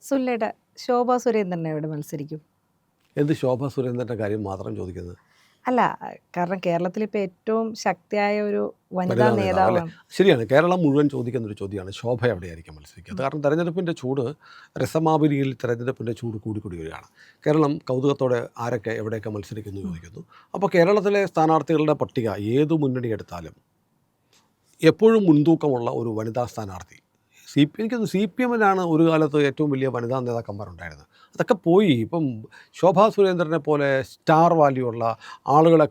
സുല്ലയുടെ ശോഭാ സുരേന്ദ്രൻ എവിടെ മത്സരിക്കും? എന്ത് ശോഭാ സുരേന്ദ്രൻ്റെ കാര്യം മാത്രം ചോദിക്കുന്നത്? അല്ല, കാരണം കേരളത്തിലിപ്പോൾ ഏറ്റവും ശക്തിയായ ഒരു വനിതാ വനിതാ നേതാവ് അല്ലേ? നേതാവാണ്. ശരിയാണ്. കേരളം മുഴുവൻ ചോദിക്കുന്നൊരു ചോദ്യമാണ് ശോഭ എവിടെയായിരിക്കും മത്സരിക്കുക. കാരണം തെരഞ്ഞെടുപ്പിൻ്റെ ചൂട് രസമാപരിയിൽ തെരഞ്ഞെടുപ്പിൻ്റെ ചൂട് കൂടിക്കൂടി വരികയാണ്. കേരളം കൗതുകത്തോടെ ആരൊക്കെ എവിടെയൊക്കെ മത്സരിക്കുന്നു ചോദിക്കുന്നു. അപ്പോൾ കേരളത്തിലെ സ്ഥാനാർത്ഥികളുടെ പട്ടിക ഏതു മുന്നണി എടുത്താലും എപ്പോഴും മുൻതൂക്കമുള്ള ഒരു വനിതാ സ്ഥാനാർത്ഥി എനിക്കൊന്ന് CPM-നാണ് ഒരു കാലത്ത് ഏറ്റവും വലിയ വനിതാ നേതാക്കന്മാരുണ്ടായിരുന്നത്. അതൊക്കെ പോയി. ഇപ്പം ശോഭാ സുരേന്ദ്രനെ പോലെ സ്റ്റാർ വാല്യൂ ഉള്ള ആളുകളെ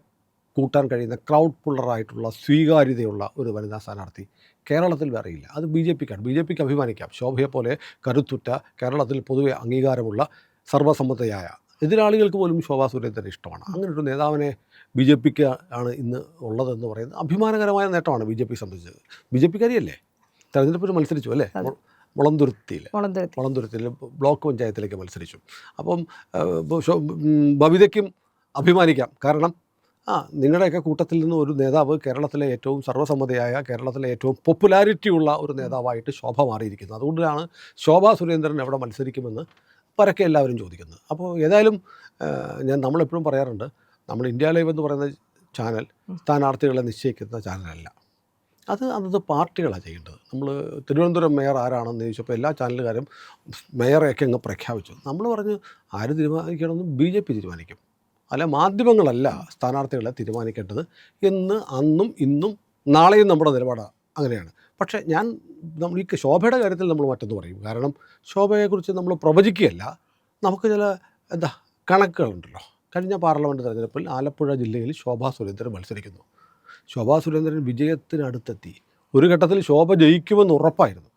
കൂട്ടാൻ കഴിയുന്ന ക്രൗഡ് പുള്ളറായിട്ടുള്ള സ്വീകാര്യതയുള്ള ഒരു വനിതാ സ്ഥാനാർത്ഥി കേരളത്തിൽ വേറെയില്ല. അത് BJPക്കാണ്. BJPക്ക് അഭിമാനിക്കാം. ശോഭയെപ്പോലെ കരുത്തുറ്റ, കേരളത്തിൽ പൊതുവെ അംഗീകാരമുള്ള, സർവ്വസമ്മതയായ എതിരാളികൾക്ക് പോലും ശോഭാ സുരേന്ദ്രൻ ഇഷ്ടമാണ്. അങ്ങനൊരു നേതാവിനെ BJPക്ക് ആണ് ഇന്ന് ഉള്ളതെന്ന് പറയുന്നത് അഭിമാനകരമായ നേട്ടമാണ് BJP സംബന്ധിച്ചത്. BJPക്കാരിയല്ലേ? തെരഞ്ഞെടുപ്പിൽ മത്സരിച്ചു അല്ലേ? മുളന്തുരുത്തിയിൽ ബ്ലോക്ക് പഞ്ചായത്തിലേക്ക് മത്സരിച്ചു. അപ്പം ബബിതയ്ക്കും അഭിമാനിക്കാം. കാരണം നിങ്ങളുടെയൊക്കെ കൂട്ടത്തിൽ നിന്ന് ഒരു നേതാവ് കേരളത്തിലെ ഏറ്റവും സർവ്വസമ്മതയായ, കേരളത്തിലെ ഏറ്റവും പോപ്പുലാരിറ്റി ഉള്ള ഒരു നേതാവായിട്ട് ശോഭ മാറിയിരിക്കുന്നത്. അതുകൊണ്ടാണ് ശോഭാ സുരേന്ദ്രൻ എവിടെ മത്സരിക്കുമെന്ന് പരക്കെ എല്ലാവരും ചോദിക്കുന്നത്. അപ്പോൾ ഏതായാലും നമ്മളെപ്പോഴും പറയാറുണ്ട്, നമ്മൾ ഇന്ത്യ ലൈവ് എന്ന് പറയുന്ന ചാനൽ സ്ഥാനാർത്ഥികളെ നിശ്ചയിക്കുന്ന ചാനലല്ല. അത് പാർട്ടികളാണ് ചെയ്യേണ്ടത്. നമ്മൾ തിരുവനന്തപുരം മേയർ ആരാണെന്ന് ചോദിച്ചപ്പോൾ എല്ലാ ചാനലുകാരും മേയറെയൊക്കെ അങ്ങ് പ്രഖ്യാപിച്ചു. നമ്മൾ പറഞ്ഞു ആര് തീരുമാനിക്കണമെന്ന് BJP തീരുമാനിക്കും, അല്ല മാധ്യമങ്ങളല്ല സ്ഥാനാർത്ഥികളെ തീരുമാനിക്കേണ്ടത് എന്ന് അന്നും ഇന്നും നാളെയും നമ്മുടെ നിലപാട് അങ്ങനെയാണ്. പക്ഷേ നമ്മൾ ഈ ശോഭയുടെ കാര്യത്തിൽ നമ്മൾ മറ്റൊന്ന് പറയും. കാരണം ശോഭയെക്കുറിച്ച് നമ്മൾ പ്രവചിക്കുകയല്ല, നമുക്ക് ചില കണക്കുകളുണ്ടല്ലോ. കഴിഞ്ഞ പാർലമെൻറ്റ് തെരഞ്ഞെടുപ്പിൽ ആലപ്പുഴ ജില്ലയിൽ ശോഭാ സുരേന്ദ്രൻ മത്സരിക്കുന്നു. ശോഭാ സുരേന്ദ്രൻ വിജയത്തിനടുത്തെത്തി. ഒരു ഘട്ടത്തിൽ ശോഭ ജയിക്കുമെന്ന് ഉറപ്പായിരുന്നു.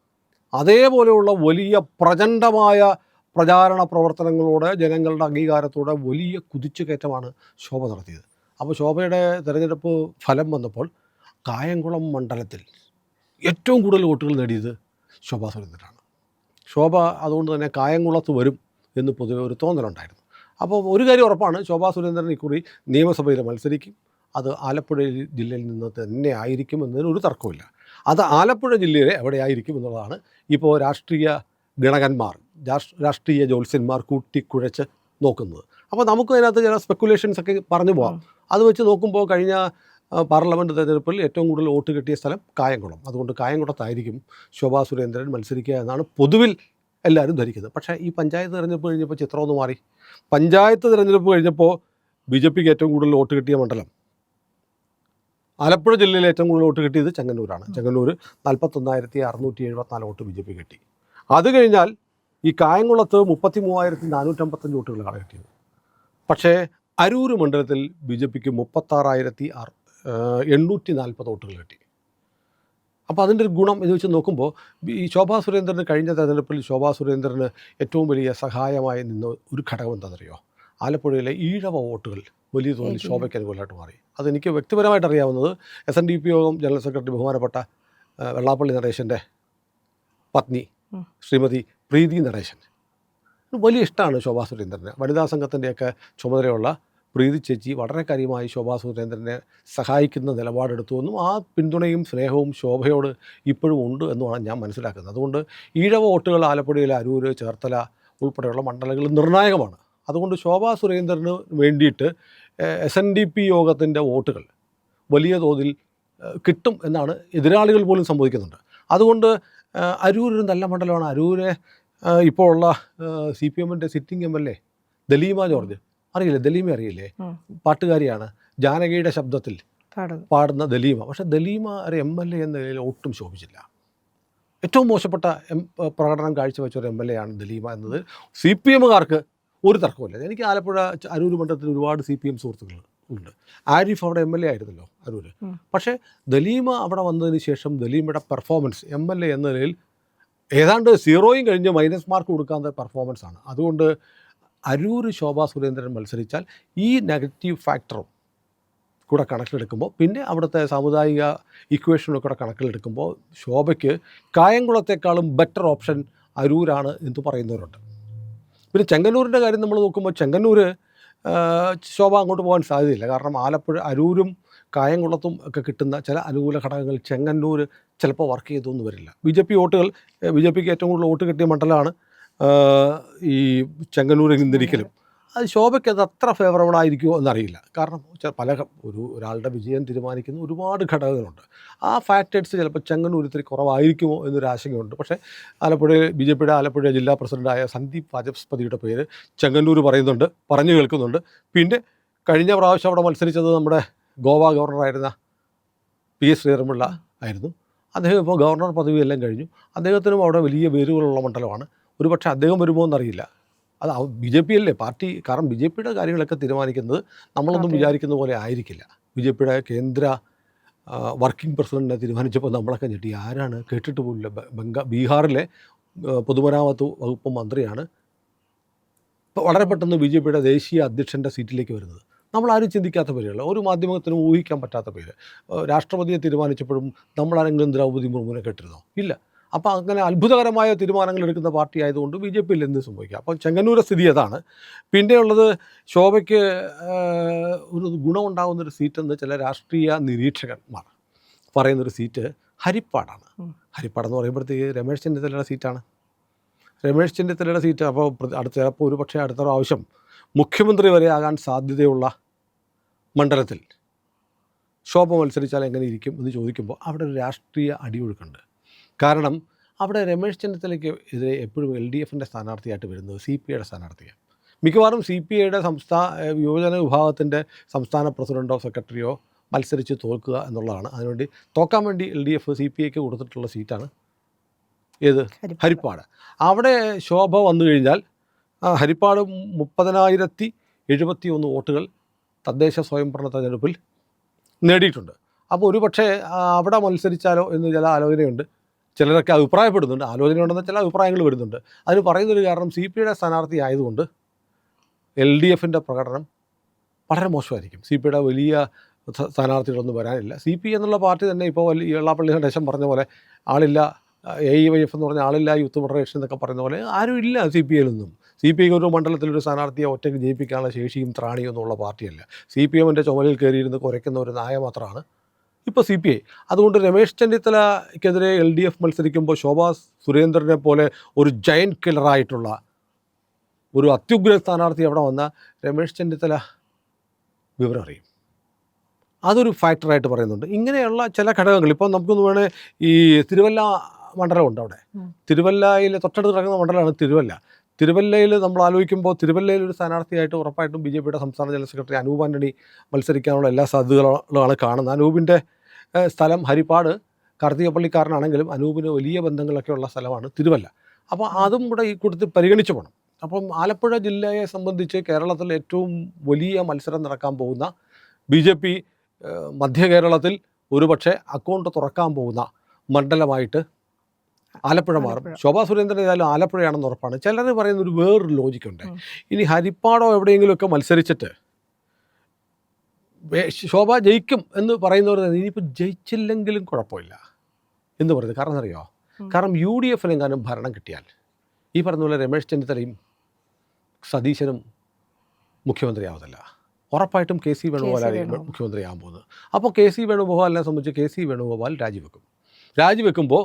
അതേപോലെയുള്ള വലിയ പ്രചണ്ഡമായ പ്രചാരണ പ്രവർത്തനങ്ങളോടെ, ജനങ്ങളുടെ അംഗീകാരത്തോടെ വലിയ കുതിച്ചുകയറ്റമാണ് ശോഭ നടത്തിയത്. അപ്പോൾ ശോഭയുടെ തെരഞ്ഞെടുപ്പ് ഫലം വന്നപ്പോൾ കായംകുളം മണ്ഡലത്തിൽ ഏറ്റവും കൂടുതൽ വോട്ടുകൾ നേടിയത് ശോഭാ സുരേന്ദ്രനാണ്. ശോഭ അതുകൊണ്ട് തന്നെ കായംകുളത്ത് വരും എന്ന് പൊതുവെ ഒരു തോന്നലുണ്ടായിരുന്നു. അപ്പോൾ ഒരു കാര്യം ഉറപ്പാണ്, ശോഭാ സുരേന്ദ്രൻ ഇക്കുറി നിയമസഭയിൽ മത്സരിക്കും. അത് ആലപ്പുഴ ജില്ലയിൽ നിന്ന് തന്നെ ആയിരിക്കും എന്നതിന് ഒരു തർക്കമില്ല. അത് ആലപ്പുഴ ജില്ലയിലെ എവിടെയായിരിക്കും എന്നുള്ളതാണ് ഇപ്പോൾ രാഷ്ട്രീയ ഗണകന്മാർ, രാഷ്ട്രീയ ജ്യോത്സ്യന്മാർ കൂട്ടിക്കുഴച്ച് നോക്കുന്നത്. അപ്പോൾ നമുക്ക് അതിനകത്ത് ചില സ്പെക്കുലേഷൻസ് ഒക്കെ പറഞ്ഞു പോകാം. അത് വെച്ച് നോക്കുമ്പോൾ കഴിഞ്ഞ പാർലമെൻറ്റ് തെരഞ്ഞെടുപ്പിൽ ഏറ്റവും കൂടുതൽ വോട്ട് കിട്ടിയ സ്ഥലം കായംകുളം. അതുകൊണ്ട് കായംകുളത്തായിരിക്കും ശോഭാ സുരേന്ദ്രൻ മത്സരിക്കുക എന്നാണ് പൊതുവിൽ എല്ലാവരും ധരിക്കുന്നത്. പക്ഷേ ഈ പഞ്ചായത്ത് തിരഞ്ഞെടുപ്പ് കഴിഞ്ഞപ്പോൾ ചിത്രം ഒന്ന് മാറി. പഞ്ചായത്ത് തിരഞ്ഞെടുപ്പ് കഴിഞ്ഞപ്പോൾ BJPക്ക് ഏറ്റവും കൂടുതൽ വോട്ട് കിട്ടിയ മണ്ഡലം ആലപ്പുഴ ജില്ലയിൽ ഏറ്റവും കൂടുതൽ വോട്ട് കിട്ടിയത് ചെങ്ങന്നൂരാണ്. ചെങ്ങന്നൂർ 41,674 വോട്ട് BJP കിട്ടി. അത് കഴിഞ്ഞാൽ ഈ കായംകുളത്ത് 33,455 വോട്ടുകളാണ് കിട്ടിയത്. പക്ഷേ അരൂർ മണ്ഡലത്തിൽ BJPക്ക് 36,840 വോട്ടുകൾ കിട്ടി. അപ്പോൾ അതിൻ്റെ ഒരു ഗുണം എന്ന് വെച്ച് നോക്കുമ്പോൾ ഈ ശോഭാ സുരേന്ദ്രന് കഴിഞ്ഞ തെരഞ്ഞെടുപ്പിൽ ശോഭാ സുരേന്ദ്രന് ഏറ്റവും വലിയ സഹായമായി നിന്ന ഒരു ഘടകം എന്താണെന്നറിയോ? ആലപ്പുഴയിലെ ഈഴവ വോട്ടുകൾ വലിയ തോതിൽ ശോഭയ്ക്ക് അനുകൂലമായിട്ട് മാറി. അതെനിക്ക് വ്യക്തിപരമായിട്ട് അറിയാവുന്നത് SNDP യോഗം ജനറൽ സെക്രട്ടറി ബഹുമാനപ്പെട്ട വെള്ളാപ്പള്ളി നടേശൻ്റെ പത്നി ശ്രീമതി പ്രീതി നടേശൻ വലിയ ഇഷ്ടമാണ് ശോഭാ സുരേന്ദ്രന്. വനിതാ സംഘത്തിൻ്റെയൊക്കെ ചുമതലയുള്ള പ്രീതി ചേച്ചി വളരെ കാര്യമായി ശോഭാ സുരേന്ദ്രനെ സഹായിക്കുന്ന നിലപാടെടുത്തുവെന്നും ആ പിന്തുണയും സ്നേഹവും ശോഭയോട് ഇപ്പോഴും ഉണ്ട് എന്നുമാണ് ഞാൻ മനസ്സിലാക്കുന്നത്. അതുകൊണ്ട് ഈഴവ വോട്ടുകൾ ആലപ്പുഴയിലെ അരൂര്, ചേർത്തല ഉൾപ്പെടെയുള്ള മണ്ഡലങ്ങൾ നിർണായകമാണ്. അതുകൊണ്ട് ശോഭാ സുരേന്ദ്രന് വേണ്ടിയിട്ട് SNDP യോഗത്തിൻ്റെ വോട്ടുകൾ വലിയ തോതിൽ കിട്ടും എന്നാണ് എതിരാളികൾ പോലും സംഭവിക്കുന്നുണ്ട്. അതുകൊണ്ട് അരൂർ ഒരു നല്ല മണ്ഡലമാണ്. അരൂരെ ഇപ്പോൾ ഉള്ള CPM-ൻ്റെ സിറ്റിംഗ് MLA ദലീമ ജോർജ്, അറിയില്ലേ? ദലീമ അറിയില്ലേ? പാട്ടുകാരിയാണ്. ജാനകിയുടെ ശബ്ദത്തിൽ പാടുന്ന ദലീമ. പക്ഷേ ദലീമ ഒരു MLA എന്ന നിലയിൽ ഒട്ടും ശോഭിച്ചില്ല. ഏറ്റവും മോശപ്പെട്ട പ്രകടനം കാഴ്ചവെച്ച ഒരു MLA ആണ് ദലീമ എന്നത് CPM-കാർക്ക് ഒരു തർക്കമില്ല. എനിക്ക് ആലപ്പുഴ അരൂർ മണ്ഡലത്തിൽ ഒരുപാട് CPM സുഹൃത്തുക്കൾ ഉണ്ട്. ആരിഫ് അവിടെ MLA ആയിരുന്നല്ലോ അരൂർ. പക്ഷേ ദലീമ അവിടെ വന്നതിന് ശേഷം ദലീമയുടെ പെർഫോമൻസ് MLA എന്ന നിലയിൽ ഏതാണ്ട് 0 കഴിഞ്ഞ് മൈനസ് മാർക്ക് കൊടുക്കാത്ത പെർഫോമൻസാണ്. അതുകൊണ്ട് അരൂർ ശോഭാ സുരേന്ദ്രൻ മത്സരിച്ചാൽ ഈ നെഗറ്റീവ് ഫാക്ടറും കൂടെ കണക്കിലെടുക്കുമ്പോൾ, പിന്നെ അവിടുത്തെ സാമുദായിക ഇക്വേഷനും കൂടെ കണക്കിലെടുക്കുമ്പോൾ ശോഭയ്ക്ക് കായംകുളത്തെക്കാളും ബെറ്റർ ഓപ്ഷൻ അരൂരാണ് എന്ന് പറയുന്നവരുണ്ട്. പിന്നെ ചെങ്ങന്നൂരിൻ്റെ കാര്യം നമ്മൾ നോക്കുമ്പോൾ ചെങ്ങന്നൂർ ശോഭ അങ്ങോട്ട് പോകാൻ സാധ്യതയില്ല. കാരണം അരൂരും കായംകുളത്തും ഒക്കെ കിട്ടുന്ന ചില അനുകൂല ഘടകങ്ങൾ ചെങ്ങന്നൂർ ചിലപ്പോൾ വർക്ക് ചെയ്തൊന്നും വരില്ല. BJPക്ക് ഏറ്റവും കൂടുതൽ വോട്ട് കിട്ടിയ മണ്ഡലമാണ് ഈ ചെങ്ങന്നൂരിൽ നിന്നിരിക്കലും അത് ശോഭയ്ക്ക് അത് അത്ര ഫേവറബിൾ ആയിരിക്കുമോ എന്നറിയില്ല. കാരണം ഒരാളുടെ വിജയം തീരുമാനിക്കുന്ന ഒരുപാട് ഘടകങ്ങളുണ്ട്. ആ ഫാക്ടേഴ്സ് ചിലപ്പോൾ ചെങ്ങന്നൂർ ഇത്തിരി കുറവായിരിക്കുമോ എന്നൊരു ആശങ്കയുണ്ട്. പക്ഷേ BJPയുടെ ആലപ്പുഴ ജില്ലാ പ്രസിഡൻ്റായ സന്ദീപ് വാചസ്പതിയുടെ പേര് ചെങ്ങന്നൂർ പറഞ്ഞു കേൾക്കുന്നുണ്ട്. പിന്നെ കഴിഞ്ഞ പ്രാവശ്യം അവിടെ മത്സരിച്ചത് നമ്മുടെ ഗോവ ഗവർണറായിരുന്ന PS ശ്രീധരൻപിള്ള ആയിരുന്നു. അദ്ദേഹം ഇപ്പോൾ ഗവർണർ പദവിയെല്ലാം കഴിഞ്ഞു. അദ്ദേഹത്തിനും അവിടെ വലിയ വേരുകളുള്ള മണ്ഡലമാണ്. ഒരുപക്ഷെ അദ്ദേഹം വരുമോ എന്നറിയില്ല. അത് BJP അല്ലേ പാർട്ടി. കാരണം BJPയുടെ കാര്യങ്ങളൊക്കെ തീരുമാനിക്കുന്നത് നമ്മളൊന്നും വിചാരിക്കുന്ന പോലെ ആയിരിക്കില്ല. BJPയുടെ കേന്ദ്ര വർക്കിംഗ് പ്രസിഡന്റിനെ തീരുമാനിച്ചപ്പോൾ നമ്മളൊക്കെ ഞെട്ടി. ആരാണ്, കേട്ടിട്ട് പോലില്ല. ബീഹാറിലെ പൊതുമരാമത്ത് വകുപ്പ് മന്ത്രിയാണ് ഇപ്പോൾ വളരെ പെട്ടെന്ന് BJPയുടെ ദേശീയ അധ്യക്ഷൻ്റെ സീറ്റിലേക്ക് വരുന്നത്. നമ്മളാരും ചിന്തിക്കാത്ത പേരുകൾ, ഒരു മാധ്യമത്തിനും ഊഹിക്കാൻ പറ്റാത്ത പേര്. രാഷ്ട്രപതിയെ തീരുമാനിച്ചപ്പോഴും നമ്മളാരെങ്കിലും ദ്രൗപദി മുർമുവിനെ കേട്ടിരുന്നോ? ഇല്ല. അപ്പോൾ അങ്ങനെ അത്ഭുതകരമായ തീരുമാനങ്ങൾ എടുക്കുന്ന പാർട്ടി ആയതുകൊണ്ട് BJPയിൽ എന്ത് സംഭവിക്കുക. അപ്പോൾ ചെങ്ങന്നൂരെ സ്ഥിതി അതാണ്. പിന്നെയുള്ളത് ശോഭയ്ക്ക് ഒരു ഗുണമുണ്ടാകുന്നൊരു സീറ്റെന്ന് ചില രാഷ്ട്രീയ നിരീക്ഷകന്മാർ പറയുന്നൊരു സീറ്റ് ഹരിപ്പാടാണ്. ഹരിപ്പാടെന്ന് പറയുമ്പോഴത്തേക്ക് രമേശ് ചെന്നിത്തലയുടെ സീറ്റാണ്. രമേശ് ചെന്നിത്തലയുടെ സീറ്റ് അപ്പോൾ ചിലപ്പോൾ അടുത്ത പ്രാവശ്യം മുഖ്യമന്ത്രി വരെ ആകാൻ സാധ്യതയുള്ള മണ്ഡലത്തിൽ ശോഭ മത്സരിച്ചാൽ എങ്ങനെ ഇരിക്കും എന്ന് ചോദിക്കുമ്പോൾ അവിടെ ഒരു രാഷ്ട്രീയ അടിയൊഴുക്കുണ്ട്. കാരണം അവിടെ രമേശ് ചെന്നിത്തലയ്ക്ക് എതിരെ എപ്പോഴും LDFൻ്റെ സ്ഥാനാർത്ഥിയായിട്ട് വരുന്നത് CPIയുടെ സ്ഥാനാർത്ഥിയാണ്. മിക്കവാറും CPIയുടെ യുവജന വിഭാഗത്തിൻ്റെ സംസ്ഥാന പ്രസിഡൻറ്റോ സെക്രട്ടറിയോ മത്സരിച്ച് തോൽക്കുക എന്നുള്ളതാണ്. അതിനുവേണ്ടി തോക്കാൻ വേണ്ടി LDF CPIക്ക് കൊടുത്തിട്ടുള്ള സീറ്റാണ് ഏത്? ഹരിപ്പാട്. അവിടെ ശോഭ വന്നു കഴിഞ്ഞാൽ ഹരിപ്പാട് 30,071 വോട്ടുകൾ തദ്ദേശ സ്വയംഭരണ തെരഞ്ഞെടുപ്പിൽ നേടിയിട്ടുണ്ട്. അപ്പോൾ ഒരുപക്ഷെ അവിടെ മത്സരിച്ചാലോ എന്ന് ചില ആലോചനയുണ്ട്. ചിലരൊക്കെ അഭിപ്രായപ്പെടുന്നുണ്ട്. ആലോചനയുണ്ടെന്ന് ചില അഭിപ്രായങ്ങൾ വരുന്നുണ്ട്. അതിന് പറയുന്നൊരു കാരണം CPIയുടെ സ്ഥാനാർത്ഥി ആയതുകൊണ്ട് LDFൻ്റെ പ്രകടനം വളരെ മോശമായിരിക്കും. CPIയുടെ വലിയ സ്ഥാനാർത്ഥികളൊന്നും വരാനില്ല. CPI എന്നുള്ള പാർട്ടി തന്നെ ഇപ്പോൾ വെള്ളാപ്പള്ളി നടേശൻ പറഞ്ഞ പോലെ ആളില്ല, AIYF എന്ന് പറഞ്ഞ ആളില്ല, യൂത്ത് ഫെഡറേഷൻ എന്നൊക്കെ പറയുന്ന പോലെ ആരും ഇല്ല CPIയിലൊന്നും. CPI ഒരു മണ്ഡലത്തിലൊരു സ്ഥാനാർത്ഥിയെ ഒറ്റയ്ക്ക് ജയിപ്പിക്കാനുള്ള ശേഷിയും ത്രാണിയും ഒന്നുമുള്ള പാർട്ടിയല്ല. CPMൻ്റെ ചുമലിൽ കയറിയിരുന്ന് കുരയ്ക്കുന്ന ഒരു നായ മാത്രമാണ് ഇപ്പോൾ CPI. അതുകൊണ്ട് രമേശ് ചെന്നിത്തലയ്ക്കെതിരെ LDF മത്സരിക്കുമ്പോൾ ശോഭാ സുരേന്ദ്രനെ പോലെ ഒരു ജയൻറ്റ് കില്ലറായിട്ടുള്ള ഒരു അത്യുഗ്ര സ്ഥാനാർത്ഥി അവിടെ വന്നാൽ രമേശ് ചെന്നിത്തല വിവരം അറിയും. അതൊരു ഫാക്ടറായിട്ട് പറയുന്നുണ്ട്. ഇങ്ങനെയുള്ള ചില ഘടകങ്ങൾ ഇപ്പോൾ നമുക്കൊന്ന് വേണേൽ ഈ തിരുവല്ല മണ്ഡലമുണ്ട്. അവിടെ തിരുവല്ലയിൽ തൊട്ടടുത്ത് കിടക്കുന്ന മണ്ഡലമാണ് തിരുവല്ല. തിരുവല്ലയിൽ നമ്മൾ ആലോചിക്കുമ്പോൾ തിരുവല്ലയിൽ ഒരു സ്ഥാനാർത്ഥിയായിട്ട് ഉറപ്പായിട്ടും BJPയുടെ സംസ്ഥാന ജനറൽ സെക്രട്ടറി അനൂപ് ആൻ്റണി മത്സരിക്കാനുള്ള എല്ലാ സാധ്യതകളാണ് കാണുന്നത്. അനൂപിൻ്റെ സ്ഥലം ഹരിപ്പാട് കാർത്തികപ്പള്ളിക്കാരനാണെങ്കിലും അനൂപിന് വലിയ ബന്ധങ്ങളൊക്കെ ഉള്ള സ്ഥലമാണ് തിരുവല്ല. അപ്പോൾ അതും കൂടെ ഈ കൂട്ടത്തിൽ പരിഗണിച്ചു പോകണം. അപ്പം ആലപ്പുഴ ജില്ലയെ സംബന്ധിച്ച് കേരളത്തിൽ ഏറ്റവും വലിയ മത്സരം നടക്കാൻ പോകുന്ന BJP മധ്യ കേരളത്തിൽ ഒരുപക്ഷെ അക്കൗണ്ട് തുറക്കാൻ പോകുന്ന മണ്ഡലമായിട്ട് ആലപ്പുഴ മാറും. ശോഭാ സുരേന്ദ്രൻ ഏതായാലും ആലപ്പുഴയാണെന്ന് ഉറപ്പാണ്. ചിലർ പറയുന്നൊരു വേറൊരു ലോജിക്കുണ്ട്. ഇനി ഹരിപ്പാടോ എവിടെയെങ്കിലുമൊക്കെ മത്സരിച്ചിട്ട് ശോഭ ജയിക്കും എന്ന് പറയുന്നവർ ഇനിയിപ്പോൾ ജയിച്ചില്ലെങ്കിലും കുഴപ്പമില്ല എന്ന് പറയുന്നത്. കാരണം അറിയോ? കാരണം UDFനെങ്ങാനും ഭരണം കിട്ടിയാൽ ഈ പറഞ്ഞ പോലെ രമേശ് ചെന്നിത്തലയും സതീശനും മുഖ്യമന്ത്രിയാവതല്ല. ഉറപ്പായിട്ടും KC വേണുഗോപാലായിരിക്കും മുഖ്യമന്ത്രിയാകാൻ പോകുന്നത്. അപ്പോൾ KC വേണുഗോപാലിനെ സംബന്ധിച്ച് KC വേണുഗോപാൽ രാജിവെക്കുമ്പോൾ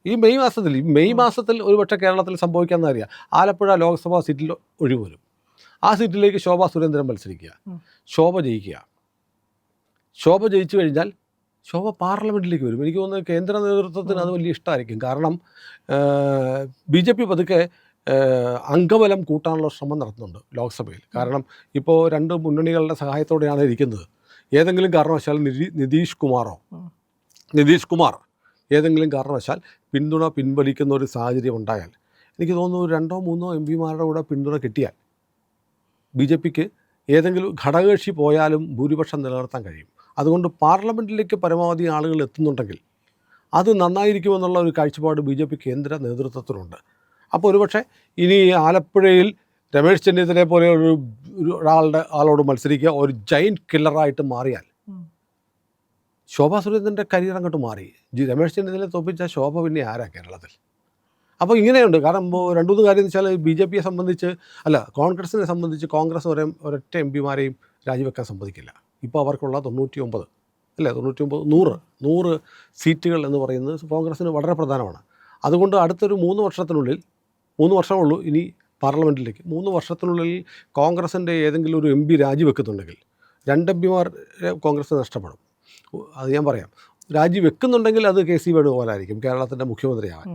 ഈ മെയ് മാസത്തിൽ ഒരുപക്ഷെ കേരളത്തിൽ സംഭവിക്കാമെന്ന് അറിയാം. ആലപ്പുഴ ലോക്സഭാ സീറ്റിൽ ഒഴിവ് വരും. ആ സീറ്റിലേക്ക് ശോഭാ സുരേന്ദ്രൻ മത്സരിക്കുക, ശോഭ ജയിക്കുക. ശോഭ ജയിച്ചു കഴിഞ്ഞാൽ ശോഭ പാർലമെൻറ്റിലേക്ക് വരും. എനിക്ക് തോന്നുന്നത് കേന്ദ്ര നേതൃത്വത്തിന് അത് വലിയ ഇഷ്ടമായിരിക്കും. കാരണം BJP പതുക്കെ അംഗബലം കൂട്ടാനുള്ള ശ്രമം നടത്തുന്നുണ്ട് ലോക്സഭയിൽ. കാരണം ഇപ്പോൾ രണ്ട് മുന്നണികളുടെ സഹായത്തോടെയാണ് ഇരിക്കുന്നത്. ഏതെങ്കിലും കാരണവശാൽ നിതീഷ് കുമാർ ഏതെങ്കിലും കാരണവശാൽ പിന്തുണ പിൻവലിക്കുന്ന ഒരു സാഹചര്യം ഉണ്ടായാൽ, എനിക്ക് തോന്നുന്നു 2-3 MPമാരുടെ കൂടെ പിന്തുണ കിട്ടിയാൽ BJPക്ക് ഏതെങ്കിലും ഘടകകക്ഷി പോയാലും ഭൂരിപക്ഷം നിലനിർത്താൻ കഴിയും. അതുകൊണ്ട് പാർലമെൻറ്റിലേക്ക് പരമാവധി ആളുകൾ എത്തുന്നുണ്ടെങ്കിൽ അത് നന്നായിരിക്കുമെന്നുള്ള ഒരു കാഴ്ചപ്പാട് BJP കേന്ദ്ര നേതൃത്വത്തിനുണ്ട്. അപ്പോൾ ഒരുപക്ഷെ ഇനി ആലപ്പുഴയിൽ രമേശ് ചെന്നിത്തലയെ പോലെ ആളോട് മത്സരിക്കുക, ഒരു ജയൻറ്റ് കില്ലറായിട്ട് മാറിയാൽ ശോഭാ സുരേന്ദ്രൻ്റെ കരിയർ അങ്ങോട്ട് മാറി. രമേശ് ചെന്നിത്തലയെ തോൽപ്പിച്ച ശോഭ പിന്നെ ആരാ കേരളത്തിൽ? അപ്പോൾ ഇങ്ങനെയുണ്ട്. കാരണം 2-3 കാര്യം എന്ന് വെച്ചാൽ BJPയെ സംബന്ധിച്ച് കോൺഗ്രസിനെ സംബന്ധിച്ച് കോൺഗ്രസ് ഒരൊറ്റ MPമാരെയും രാജിവെക്കാൻ സമ്മതിക്കില്ല. ഇപ്പോൾ അവർക്കുള്ള 100 സീറ്റുകൾ എന്ന് പറയുന്നത് കോൺഗ്രസ്സിന് വളരെ പ്രധാനമാണ്. അതുകൊണ്ട് അടുത്തൊരു 3 വർഷത്തിനുള്ളിൽ 3 വർഷമേ ഉള്ളൂ ഇനി പാർലമെൻറ്റിലേക്ക്. 3 വർഷത്തിനുള്ളിൽ കോൺഗ്രസിൻ്റെ ഏതെങ്കിലും ഒരു MP രാജിവെക്കുന്നുണ്ടെങ്കിൽ 2 MPമാർ കോൺഗ്രസ് നഷ്ടപ്പെടും. അത് ഞാൻ പറയാം. രാജിവെക്കുന്നുണ്ടെങ്കിൽ അത് KC വേണുഗോപാലായിരിക്കും കേരളത്തിൻ്റെ മുഖ്യമന്ത്രിയാവാൻ.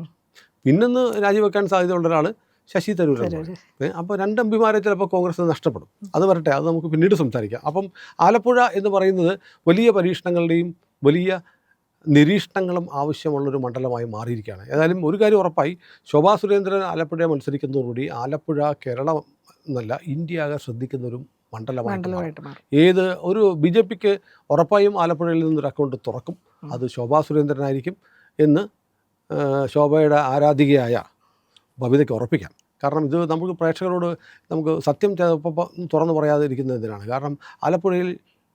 പിന്നൊന്ന് രാജിവെക്കാൻ സാധ്യതയുള്ള ഒരാൾ ശശി തരൂരാണ്. അപ്പോൾ 2 MPമാരെ ചിലപ്പോൾ കോൺഗ്രസ് നഷ്ടപ്പെടും. അത് വരട്ടെ, അത് നമുക്ക് പിന്നീട് സംസാരിക്കാം. അപ്പം ആലപ്പുഴ എന്ന് പറയുന്നത് വലിയ പരീക്ഷണങ്ങളുടെയും വലിയ നിരീക്ഷണങ്ങളും ആവശ്യമുള്ളൊരു മണ്ഡലമായി മാറിയിരിക്കുകയാണ്. ഏതായാലും ഒരു കാര്യം ഉറപ്പായി, ശോഭാ സുരേന്ദ്രൻ ആലപ്പുഴയെ മത്സരിക്കുന്നതോടുകൂടി ആലപ്പുഴ കേരളം എന്നല്ല ഇന്ത്യ ആകെ ശ്രദ്ധിക്കുന്നൊരു മണ്ഡലമായിട്ട് മാറും. ഏത് ഒരു BJPക്ക് ഉറപ്പായും ആലപ്പുഴയിൽ നിന്നൊരു അക്കൗണ്ട് തുറക്കും. അത് ശോഭാ സുരേന്ദ്രനായിരിക്കും എന്ന് ശോഭയുടെ ആരാധികയായ ബബിതയ്ക്ക് ഉറപ്പിക്കാം. കാരണം ഇത് നമുക്ക് പ്രേക്ഷകരോട് നമുക്ക് സത്യം തുറന്നു പറയാതെ ഇരിക്കുന്നത് എന്തിനാണ്? കാരണം ആലപ്പുഴയിൽ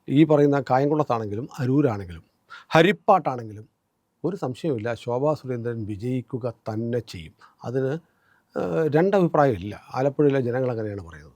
ഈ പറയുന്ന കായംകുളത്താണെങ്കിലും അരൂരാണെങ്കിലും ഹരിപ്പാട്ടാണെങ്കിലും ഒരു സംശയമില്ല, ശോഭാ സുരേന്ദ്രൻ വിജയിക്കുക തന്നെ ചെയ്യും. അതിന് രണ്ടഭിപ്രായമില്ല. ആലപ്പുഴയിലെ ജനങ്ങൾ അങ്ങനെയാണ് പറയുന്നത്.